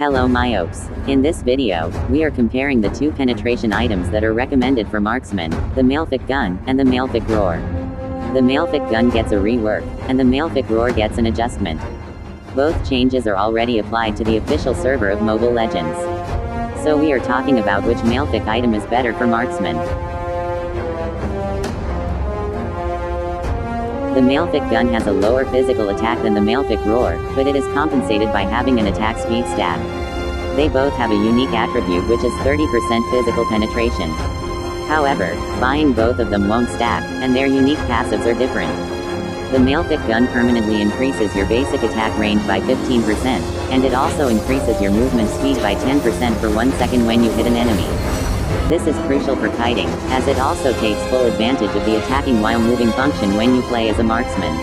Hello myopes. In this video, we are comparing the two penetration items that are recommended for marksmen, the MALEFIC GUN, and the MALEFIC ROAR. The MALEFIC GUN gets a rework, and the MALEFIC ROAR gets an adjustment. Both changes are already applied to the official server of Mobile Legends. So we are talking about which MALEFIC item is better for marksmen. The MALEFIC GUN has a lower physical attack than the MALEFIC ROAR, but it is compensated by having an attack speed stat. They both have a unique attribute which is 30% physical penetration. However, buying both of them won't stack, and their unique passives are different. The MALEFIC GUN permanently increases your basic attack range by 15%, and it also increases your movement speed by 10% for 1 second when you hit an enemy. This is crucial for kiting, as it also takes full advantage of the attacking while moving function when you play as a marksman.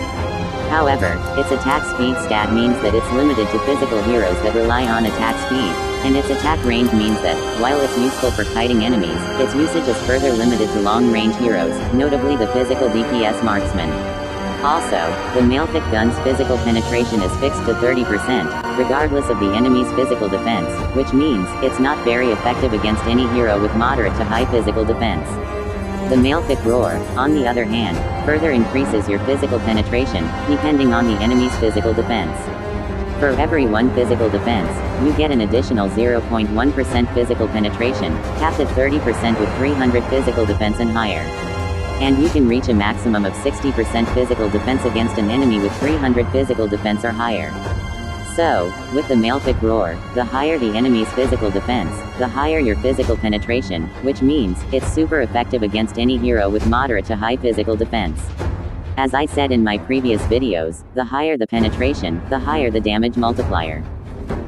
However, its attack speed stat means that it's limited to physical heroes that rely on attack speed, and its attack range means that, while it's useful for kiting enemies, its usage is further limited to long-range heroes, notably the physical DPS marksman. Also, the MALEFIC GUN's physical penetration is fixed to 30%, regardless of the enemy's physical defense, which means, it's not very effective against any hero with moderate to high physical defense. The MALEFIC ROAR, on the other hand, further increases your physical penetration, depending on the enemy's physical defense. For every 1 physical defense, you get an additional 0.1% physical penetration, capped at 30% with 300 physical defense and higher. And you can reach a maximum of 60% physical defense against an enemy with 300 physical defense or higher. So, with the MALEFIC ROAR, the higher the enemy's physical defense, the higher your physical penetration, which means, it's super effective against any hero with moderate to high physical defense. As I said in my previous videos, the higher the penetration, the higher the damage multiplier.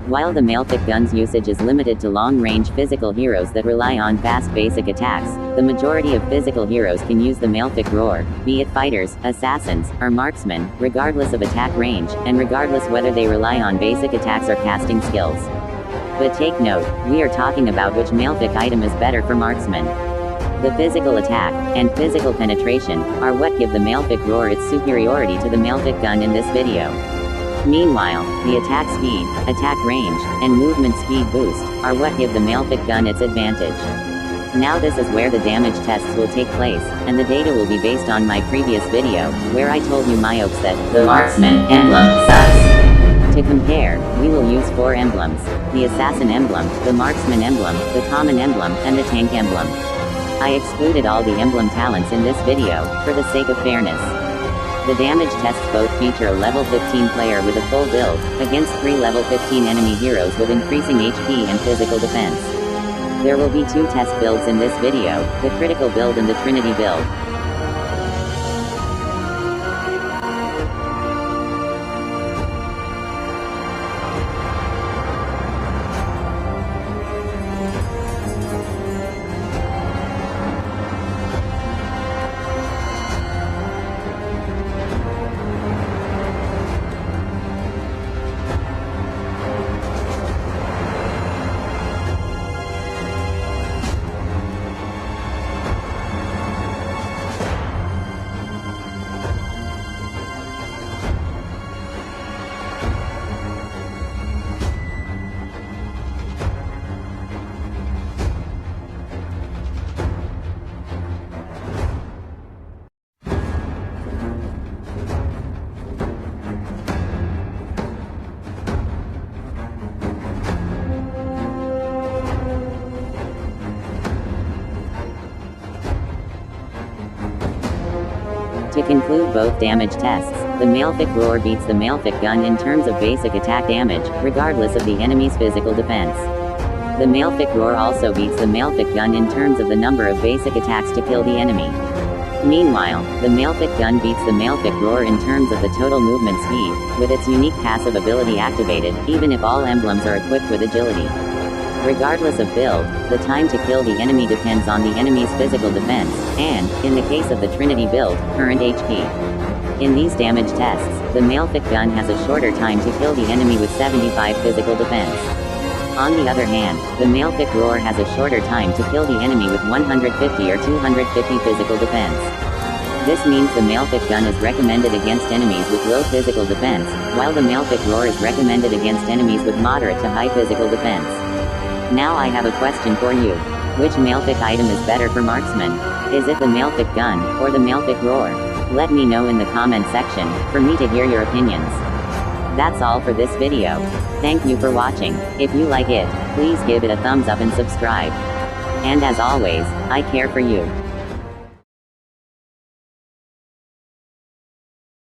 While the MALEFIC GUN's usage is limited to long-range physical heroes that rely on fast basic attacks, the majority of physical heroes can use the MALEFIC ROAR, be it fighters, assassins, or marksmen, regardless of attack range, and regardless whether they rely on basic attacks or casting skills. But take note, we are talking about which MALEFIC item is better for marksmen. The physical attack, and physical penetration, are what give the MALEFIC ROAR its superiority to the MALEFIC GUN in this video. Meanwhile, the attack speed, attack range, and movement speed boost, are what give the MALEFIC GUN its advantage. Now this is where the damage tests will take place, and the data will be based on my previous video, where I told you myopes that, the marksman emblem sucks. To compare, we will use 4 emblems: the assassin emblem, the marksman emblem, the common emblem, and the tank emblem. I excluded all the emblem talents in this video, for the sake of fairness. The damage tests both feature a level 15 player with a full build, against 3 level 15 enemy heroes with increasing HP and physical defense. There will be 2 test builds in this video, the critical build and the Trinity build. To conclude both damage tests, the MALEFIC ROAR beats the MALEFIC GUN in terms of basic attack damage, regardless of the enemy's physical defense. The MALEFIC ROAR also beats the MALEFIC GUN in terms of the number of basic attacks to kill the enemy. Meanwhile, the MALEFIC GUN beats the MALEFIC ROAR in terms of the total movement speed, with its unique passive ability activated, even if all emblems are equipped with agility. Regardless of build, the time to kill the enemy depends on the enemy's physical defense, and, in the case of the Trinity build, current HP. In these damage tests, the MALEFIC GUN has a shorter time to kill the enemy with 75 physical defense. On the other hand, the MALEFIC ROAR has a shorter time to kill the enemy with 150 or 250 physical defense. This means the MALEFIC gun is recommended against enemies with low physical defense, while the MALEFIC ROAR is recommended against enemies with moderate to high physical defense. Now I have a question for you. Which MALEFIC item is better for marksmen? Is it the MALEFIC gun, or the MALEFIC ROAR? Let me know in the comment section, for me to hear your opinions. That's all for this video. Thank you for watching. If you like it, please give it a thumbs up and subscribe. And as always, I care for you.